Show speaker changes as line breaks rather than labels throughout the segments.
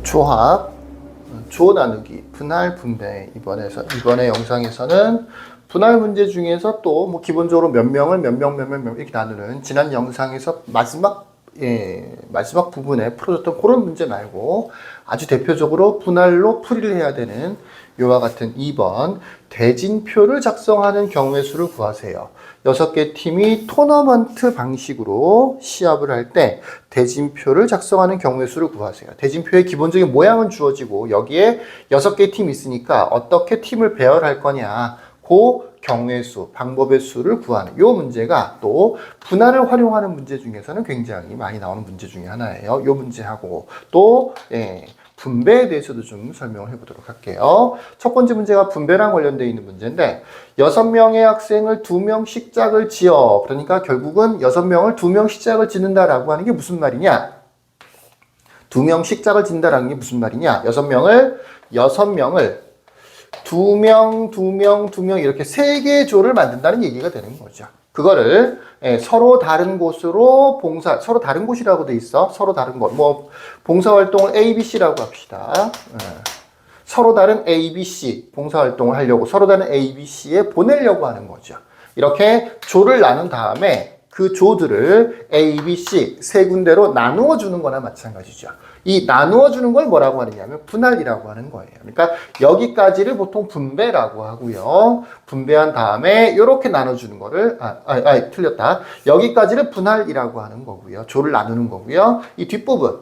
조합, 조 나누기, 분할 분배. 이번에 영상에서는 분할 문제 중에서 또 뭐 기본적으로 몇 명을 몇 명 이렇게 나누는 지난 영상에서 마지막 부분에 풀어줬던 그런 문제 말고 아주 대표적으로 분할로 풀이를 해야 되는 이와 같은 2번 대진표를 작성하는 경우의 수를 구하세요. 6개 팀이 토너먼트 방식으로 시합을 할 때 대진표를 작성하는 경우의 수를 구하세요. 대진표의 기본적인 모양은 주어지고 여기에 6개 팀이 있으니까 어떻게 팀을 배열할 거냐, 그 경우의 수, 방법의 수를 구하는 이 문제가 또 분할을 활용하는 문제 중에서는 굉장히 많이 나오는 문제 중에 하나예요. 이 문제하고 또 분배에 대해서도 좀 설명을 해보도록 할게요. 첫 번째 문제가 분배랑 관련되어 있는 문제인데 6명의 학생을 2명씩 짝을 지어. 그러니까 결국은 6명을 2명씩 짝을 짓는다라고 하는 게 무슨 말이냐? 2명씩 짝을 짓는다라는 게 무슨 말이냐? 6명을 2명 이렇게 3개의 조를 만든다는 얘기가 되는 거죠. 그거를 서로 다른 곳으로 서로 다른 곳이라고 돼 있어. 서로 다른 곳. 뭐 봉사활동을 A, B, C라고 합시다. 서로 다른 A, B, C 봉사활동을 하려고 서로 다른 A, B, C에 보내려고 하는 거죠. 이렇게 조를 나눈 다음에 그 조들을 A, B, C 세 군데로 나누어 주는 거나 마찬가지죠. 이 나누어 주는 걸 뭐라고 하느냐면 분할이라고 하는 거예요. 그러니까 여기까지를 보통 분배라고 하고요. 분배한 다음에 이렇게 나눠주는 거를 틀렸다. 여기까지를 분할이라고 하는 거고요. 조를 나누는 거고요. 이 뒷부분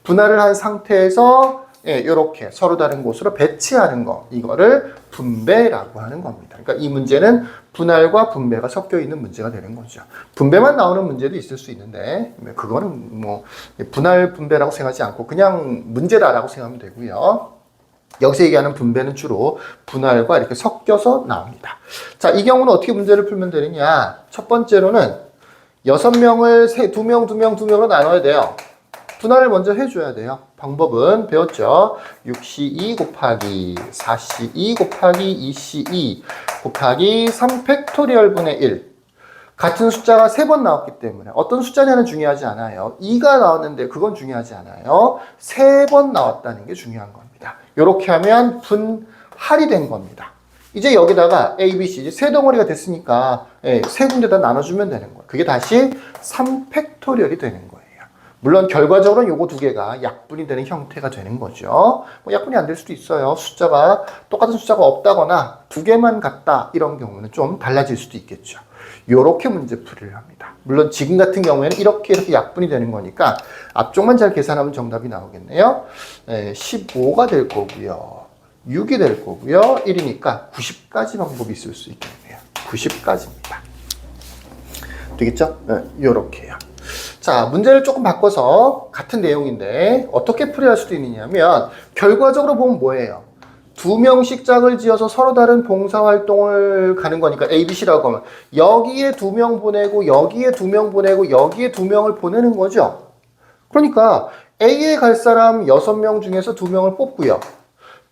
분할을 한 상태에서 이렇게 서로 다른 곳으로 배치하는 거, 이거를 분배라고 하는 겁니다. 그러니까 이 문제는 분할과 분배가 섞여 있는 문제가 되는 거죠. 분배만 나오는 문제도 있을 수 있는데 그거는 뭐 분할 분배라고 생각하지 않고 그냥 문제다라고 생각하면 되고요. 여기서 얘기하는 분배는 주로 분할과 이렇게 섞여서 나옵니다. 자, 이 경우는 어떻게 문제를 풀면 되느냐? 첫 번째로는 6명을 2명으로 나눠야 돼요. 분할을 먼저 해줘야 돼요. 방법은 배웠죠. 6C2 곱하기 4C2 곱하기 2C2 곱하기 3팩토리얼분의 1. 같은 숫자가 3번 나왔기 때문에 어떤 숫자냐는 중요하지 않아요. 2가 나왔는데 그건 중요하지 않아요. 3번 나왔다는 게 중요한 겁니다. 이렇게 하면 분할이 된 겁니다. 이제 여기다가 A, B, C 이제 세 덩어리가 됐으니까 세 군데다 나눠주면 되는 거예요. 그게 다시 3팩토리얼이 되는 거예요. 물론 결과적으로는 요거 두 개가 약분이 되는 형태가 되는 거죠. 뭐 약분이 안 될 수도 있어요. 똑같은 숫자가 없다거나 두 개만 같다 이런 경우는 좀 달라질 수도 있겠죠. 요렇게 문제풀이를 합니다. 물론 지금 같은 경우에는 이렇게 약분이 되는 거니까 앞쪽만 잘 계산하면 정답이 나오겠네요. 15가 될 거고요. 6이 될 거고요. 1이니까 90까지 방법이 있을 수 있겠네요. 90까지입니다. 되겠죠? 요렇게요. 자, 문제를 조금 바꿔서 같은 내용인데 어떻게 풀이할 수도 있느냐면 결과적으로 보면 뭐예요? 2명씩 짝을 지어서 서로 다른 봉사활동을 가는 거니까 A, B, C라고 하면 여기에 2명 보내고 여기에 2명 보내고 여기에 2명을 보내는 거죠. 그러니까 A에 갈 사람 6명 중에서 2명을 뽑고요.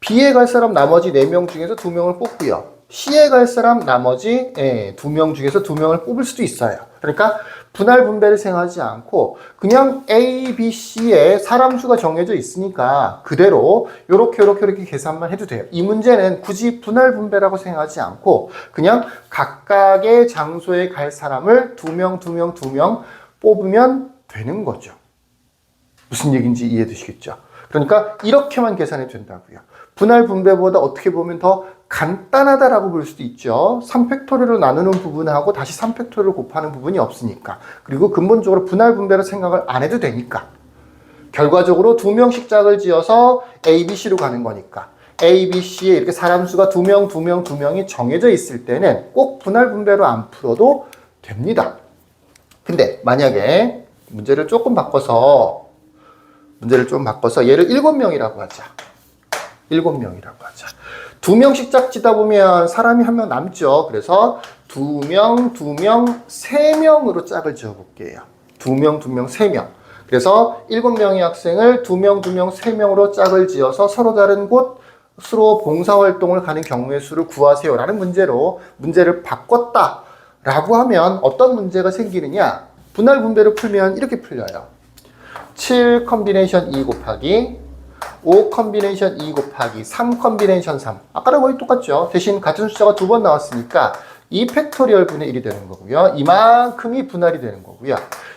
B에 갈 사람 나머지 4명 중에서 2명을 뽑고요. C에 갈 사람 나머지 2명 중에서 2명을 뽑을 수도 있어요. 그러니까 분할 분배를 생각하지 않고 그냥 A, B, C에 사람 수가 정해져 있으니까 그대로 이렇게 계산만 해도 돼요. 이 문제는 굳이 분할 분배라고 생각하지 않고 그냥 각각의 장소에 갈 사람을 2명 뽑으면 되는 거죠. 무슨 얘기인지 이해되시겠죠? 그러니까 이렇게만 계산해도 된다고요. 분할 분배보다 어떻게 보면 더 간단하다라고 볼 수도 있죠. 3팩토리로 나누는 부분하고 다시 3팩토리를 곱하는 부분이 없으니까. 그리고 근본적으로 분할 분배를 생각을 안 해도 되니까. 결과적으로 2명씩 짝을 지어서 A, B, C로 가는 거니까. A, B, C에 이렇게 사람 수가 2명이 정해져 있을 때는 꼭 분할 분배로 안 풀어도 됩니다. 근데 만약에 문제를 조금 바꿔서 얘를 7명이라고 하자. 7명이라고 하자. 2명씩 짝지다 보면 사람이 한 명 남죠. 그래서 2명, 3명으로 짝을 지어 볼게요. 2명, 3명. 그래서 7명의 학생을 2명, 3명으로 짝을 지어서 서로 다른 곳으로 봉사활동을 가는 경우의 수를 구하세요. 라는 문제를 바꿨다라고 하면 어떤 문제가 생기느냐? 분할 분배를 풀면 이렇게 풀려요. 7 컴비네이션 2 곱하기 5 컨비네이션 2 곱하기 3 컨비네이션 3. 아까랑 거의 똑같죠. 대신 같은 숫자가 두 번 나왔으니까 2 팩토리얼 분의 1이 되는 거고요. 이만큼이 분할이 되는 거고요.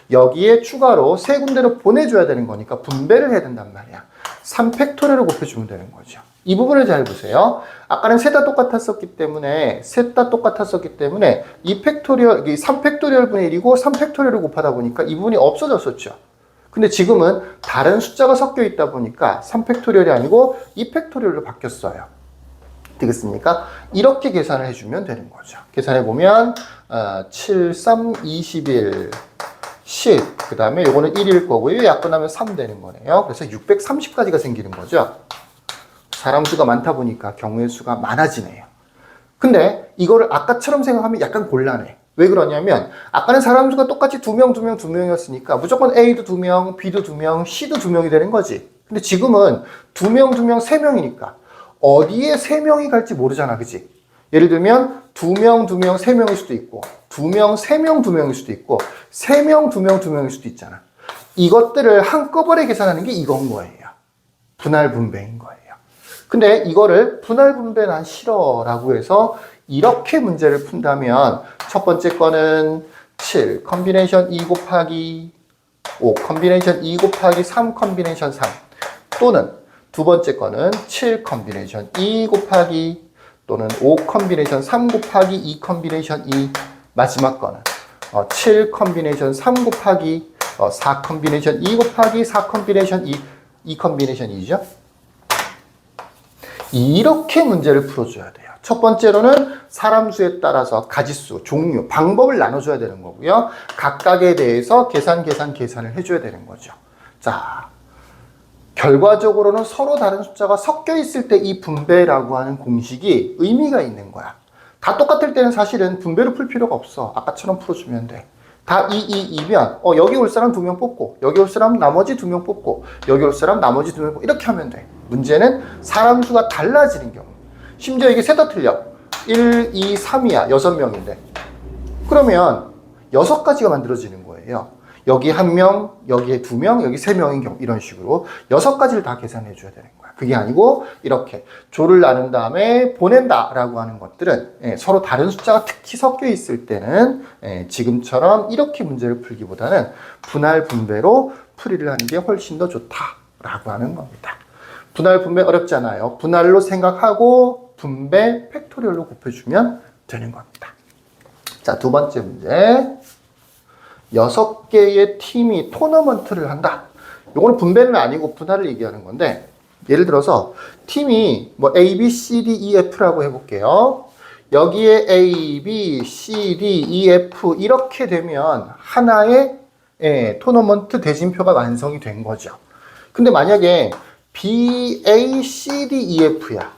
여기에 추가로 세 군데로 보내줘야 되는 거니까 분배를 해야 된단 말이야. 3 팩토리얼을 곱해주면 되는 거죠. 이 부분을 잘 보세요. 아까는 셋 다 똑같았었기 때문에 2 팩토리얼, 3 팩토리얼 분의 1이고 3 팩토리얼을 곱하다 보니까 이 부분이 없어졌었죠. 근데 지금은 다른 숫자가 섞여 있다 보니까 3 팩토리얼이 아니고 2 팩토리얼로 바뀌었어요. 되겠습니까? 이렇게 계산을 해주면 되는 거죠. 계산해보면 7, 3, 21, 10, 그 다음에 요거는 1일 거고요. 약분하면 3 되는 거네요. 그래서 630까지가 생기는 거죠. 사람 수가 많다 보니까 경우의 수가 많아지네요. 근데 이거를 아까처럼 생각하면 약간 곤란해. 왜 그러냐면 아까는 사람 수가 똑같이 2명이었으니까 무조건 A도 2명, B도 2명, C도 2명이 되는 거지. 근데 지금은 2명, 3명이니까 어디에 3명이 갈지 모르잖아. 그치? 예를 들면 2명, 3명일 수도 있고 2명, 3명, 2명일 수도 있고 3명, 2명일 수도 있잖아. 이것들을 한꺼번에 계산하는 게 이건 거예요. 분할 분배인 거예요. 근데 이거를 분할 분배 난 싫어 라고 해서 이렇게 문제를 푼다면 첫 번째 거는 7 컨비네이션 2 곱하기 5 컨비네이션 2 곱하기 3 컨비네이션 3 또는 두 번째 거는 7 컨비네이션 2 곱하기 또는 5 컨비네이션 3 곱하기 2 컨비네이션 2 마지막 거는 7 컨비네이션 3 곱하기 4 컨비네이션 2 곱하기 4 컨비네이션 2 컨비네이션 2죠. 이렇게 문제를 풀어줘야 돼요. 첫 번째로는 사람 수에 따라서 가지수, 종류, 방법을 나눠줘야 되는 거고요. 각각에 대해서 계산을 해줘야 되는 거죠. 자, 결과적으로는 서로 다른 숫자가 섞여 있을 때 이 분배라고 하는 공식이 의미가 있는 거야. 다 똑같을 때는 사실은 분배를 풀 필요가 없어. 아까처럼 풀어주면 돼. 다 2면 여기 올 사람 2명 뽑고 여기 올 사람 나머지 2명 뽑고 여기 올 사람 나머지 2명 뽑고 이렇게 하면 돼. 문제는 사람 수가 달라지는 경우. 심지어 이게 셋 다 틀려. 1, 2, 3이야. 6명인데. 그러면 6가지가 만들어지는 거예요. 여기 1명, 여기에 2명, 여기 3명인 경우 이런 식으로 6가지를 다 계산해 줘야 되는 거야. 그게 아니고 이렇게 조를 나눈 다음에 보낸다라고 하는 것들은 서로 다른 숫자가 특히 섞여 있을 때는 지금처럼 이렇게 문제를 풀기보다는 분할 분배로 풀이를 하는 게 훨씬 더 좋다라고 하는 겁니다. 분할 분배 어렵잖아요. 분할로 생각하고 분배 팩토리얼로 곱해주면 되는 겁니다. 자, 두 번째 문제. 6개의 팀이 토너먼트를 한다. 요거는 분배는 아니고 분할을 얘기하는 건데, 예를 들어서 팀이 뭐 A, B, C, D, E, F라고 해볼게요. 여기에 A, B, C, D, E, F 이렇게 되면 하나의 토너먼트 대진표가 완성이 된 거죠. 근데 만약에 B, A, C, D, E, F야.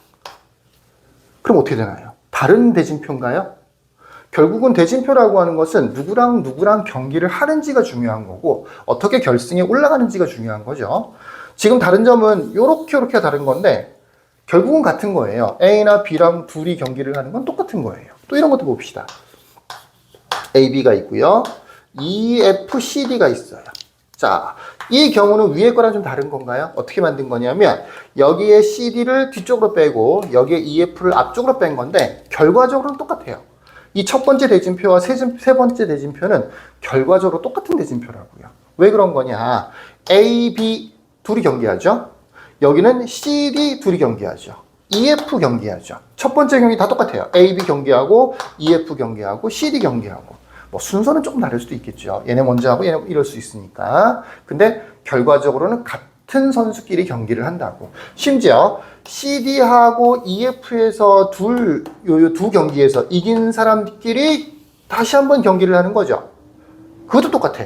그럼 어떻게 되나요? 다른 대진표인가요? 결국은 대진표라고 하는 것은 누구랑 경기를 하는지가 중요한 거고 어떻게 결승에 올라가는지가 중요한 거죠. 지금 다른 점은 요렇게 다른 건데 결국은 같은 거예요. A나 B랑 둘이 경기를 하는 건 똑같은 거예요. 또 이런 것도 봅시다. A, B가 있고요. E, F, C, D가 있어요. 자, 이 경우는 위에 거랑 좀 다른 건가요? 어떻게 만든 거냐면 여기에 CD를 뒤쪽으로 빼고 여기에 EF를 앞쪽으로 뺀 건데 결과적으로는 똑같아요. 이 첫 번째 대진표와 세 번째 대진표는 결과적으로 똑같은 대진표라고요. 왜 그런 거냐? A, B 둘이 경기하죠. 여기는 C, D 둘이 경기하죠. EF 경기하죠. 첫 번째 경기 다 똑같아요. A, B 경기하고 EF 경기하고 C, D 경기하고 뭐 순서는 조금 다를 수도 있겠죠. 얘네 먼저 하고 얘네 이럴 수 있으니까. 근데 결과적으로는 같은 선수끼리 경기를 한다고. 심지어 CD하고 EF에서 두 경기에서 이긴 사람끼리 다시 한번 경기를 하는 거죠. 그것도 똑같아.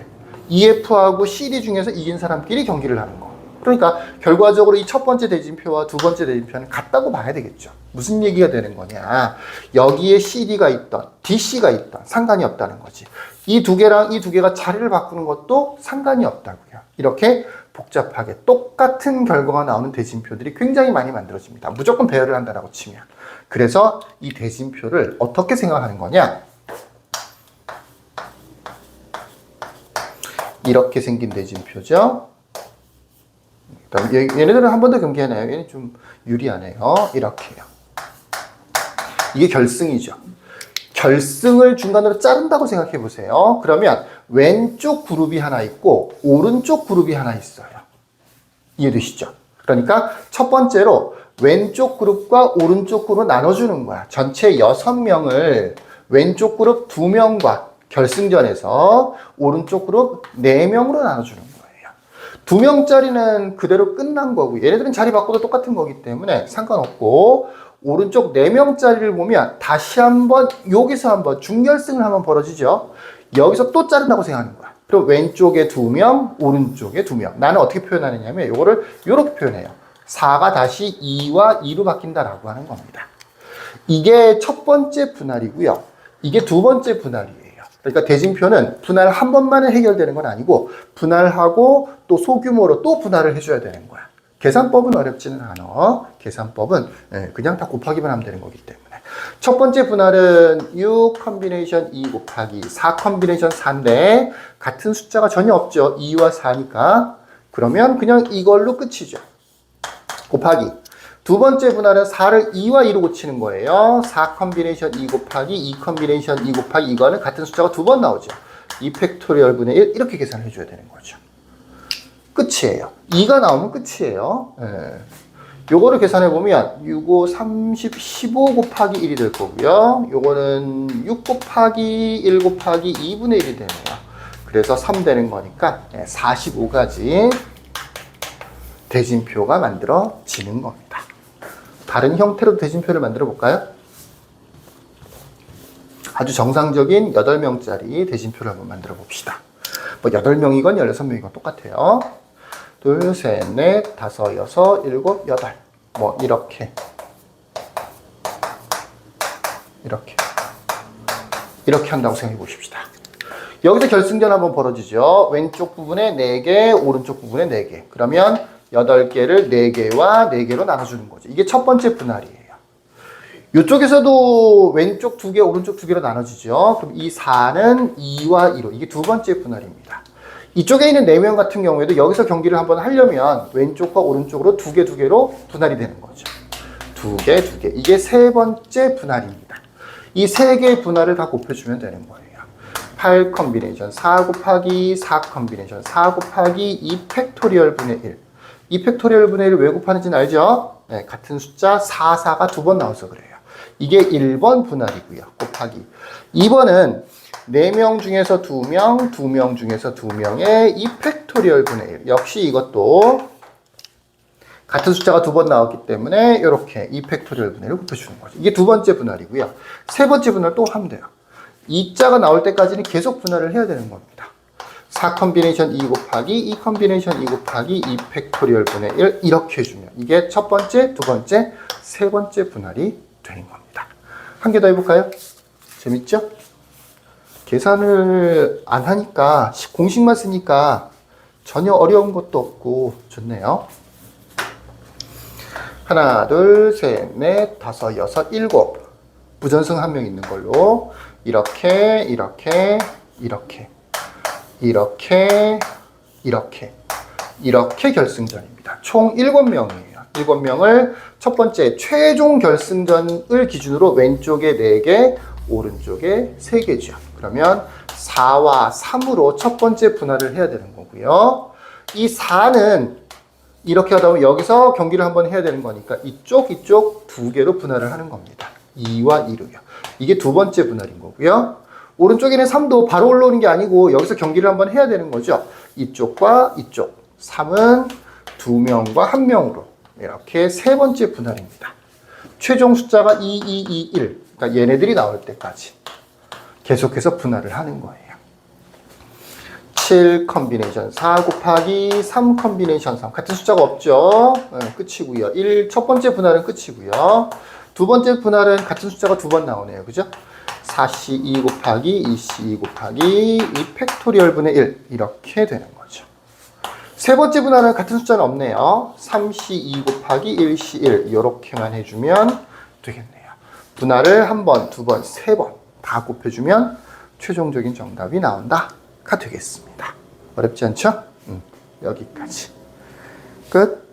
EF하고 CD 중에서 이긴 사람끼리 경기를 하는 거. 그러니까 결과적으로 이 첫 번째 대진표와 두 번째 대진표는 같다고 봐야 되겠죠. 무슨 얘기가 되는 거냐. 여기에 CD가 있던 DC가 있던 상관이 없다는 거지. 이 두 개가 자리를 바꾸는 것도 상관이 없다고요. 이렇게 복잡하게 똑같은 결과가 나오는 대진표들이 굉장히 많이 만들어집니다. 무조건 배열을 한다라고 치면. 그래서 이 대진표를 어떻게 생각하는 거냐. 이렇게 생긴 대진표죠. 그다음 얘네들은 한 번 더 경계하네요. 얘는 좀 유리하네요. 이렇게요. 이게 결승이죠. 결승을 중간으로 자른다고 생각해 보세요. 그러면 왼쪽 그룹이 하나 있고 오른쪽 그룹이 하나 있어요. 이해되시죠? 그러니까 첫 번째로 왼쪽 그룹과 오른쪽 그룹을 나눠주는 거야. 전체 6명을 왼쪽 그룹 2명과 결승전에서 오른쪽 그룹 4명으로 나눠주는 거예요. 2명짜리는 그대로 끝난 거고 얘네들은 자리 바꿔도 똑같은 거기 때문에 상관없고 오른쪽 4명짜리를 보면 다시 한번 여기서 한번 중결승을 한번 벌어지죠. 여기서 또 자른다고 생각하는 거야. 그럼 왼쪽에 2명, 오른쪽에 2명. 나는 어떻게 표현하느냐면 이거를 이렇게 표현해요. 4가 다시 2와 2로 바뀐다라고 하는 겁니다. 이게 첫 번째 분할이고요. 이게 두 번째 분할이에요. 그러니까 대진표는 분할 한 번만에 해결되는 건 아니고 분할하고 또 소규모로 또 분할을 해줘야 되는 거야. 계산법은 어렵지는 않아. 계산법은 그냥 다 곱하기만 하면 되는 거기 때문에. 첫 번째 분할은 6 컨비네이션 2 곱하기 4 컨비네이션 4인데 같은 숫자가 전혀 없죠. 2와 4니까. 그러면 그냥 이걸로 끝이죠. 곱하기. 두 번째 분할은 4를 2와 2로 고치는 거예요. 4 컨비네이션 2 곱하기 2 컨비네이션 2 곱하기 이거는 같은 숫자가 두 번 나오죠. 2 팩토리얼 분의 1 이렇게 계산을 해줘야 되는 거죠. 끝이에요. 2가 나오면 끝이에요. 요거를 계산해 보면 6, 5, 30, 15 곱하기 1이 될 거고요. 요거는 6 곱하기 1 곱하기 2분의 1이 되네요. 그래서 3 되는 거니까 45가지 대진표가 만들어지는 겁니다. 다른 형태로 대진표를 만들어 볼까요? 아주 정상적인 8명짜리 대진표를 한번 만들어 봅시다. 뭐 8명이건 16명이건 똑같아요. 둘, 셋, 넷, 다섯, 여섯, 일곱, 여덟. 뭐 이렇게 한다고 생각해 보십시다. 여기서 결승전 한번 벌어지죠. 왼쪽 부분에 4개, 오른쪽 부분에 4개. 그러면 8개를 4개와 4개로 나눠주는 거죠. 이게 첫 번째 분할이에요. 이쪽에서도 왼쪽 2개, 오른쪽 2개로 나눠지죠. 그럼 이 4는 2와 2로. 이게 두 번째 분할입니다. 이쪽에 있는 4명 같은 경우에도 여기서 경기를 한번 하려면 왼쪽과 오른쪽으로 2개, 2개로 분할이 되는 거죠. 2개, 2개. 이게 세 번째 분할입니다. 이 세 개의 분할을 다 곱해주면 되는 거예요. 8 컨비네이션 4 곱하기 4 컨비네이션 4 곱하기 2 팩토리얼 분의 1. 2 팩토리얼 분의 1을 왜 곱하는지는 알죠? 네, 같은 숫자 4, 4가 두 번 나와서 그래요. 이게 1번 분할이고요. 곱하기. 2번은 4명 중에서 2명, 2명 중에서 2명의 2 팩토리얼 분의 1. 역시 이것도 같은 숫자가 두 번 나왔기 때문에 이렇게 2 팩토리얼 분의 1을 곱해주는 거죠. 이게 두 번째 분할이고요. 세 번째 분할 또 하면 돼요. 2자가 나올 때까지는 계속 분할을 해야 되는 겁니다. 4 컨비네이션 2 곱하기 2 컨비네이션 2 곱하기 2 팩토리얼 분의 1 이렇게 해주면 이게 첫 번째, 두 번째, 세 번째 분할이 되는 겁니다. 한 개 더 해볼까요? 재밌죠? 계산을 안 하니까 공식만 쓰니까 전혀 어려운 것도 없고 좋네요. 하나, 둘, 셋, 넷, 다섯, 여섯, 일곱. 부전승 한 명 있는 걸로 이렇게 결승전입니다. 총 7명이에요. 7명을 첫 번째 최종 결승전을 기준으로 왼쪽에 4개, 오른쪽에 3개죠. 그러면 4와 3으로 첫 번째 분할을 해야 되는 거고요. 이 4는 이렇게 하다 보면 여기서 경기를 한번 해야 되는 거니까 이쪽 2개로 분할을 하는 겁니다. 2와 2로요. 이게 두 번째 분할인 거고요. 오른쪽에는 3도 바로 올라오는 게 아니고 여기서 경기를 한번 해야 되는 거죠. 이쪽과 이쪽. 3은 2명과 1명으로 이렇게 세 번째 분할입니다. 최종 숫자가 2, 2, 2, 1. 그러니까 얘네들이 나올 때까지 계속해서 분할을 하는 거예요. 7 컨비네이션 4 곱하기 3 컨비네이션 3. 같은 숫자가 없죠. 끝이고요. 1 첫 번째 분할은 끝이고요. 두 번째 분할은 같은 숫자가 두 번 나오네요. 그죠? 4C 2 곱하기 2C 2 곱하기 2 팩토리얼 분의 1 이렇게 되는 거죠. 세 번째 분할은 같은 숫자는 없네요. 3C 2 곱하기 1C 1 이렇게만 해주면 되겠네요. 분할을 한 번, 두 번, 세 번 다 곱해주면 최종적인 정답이 나온다가 되겠습니다. 어렵지 않죠? 여기까지. 끝.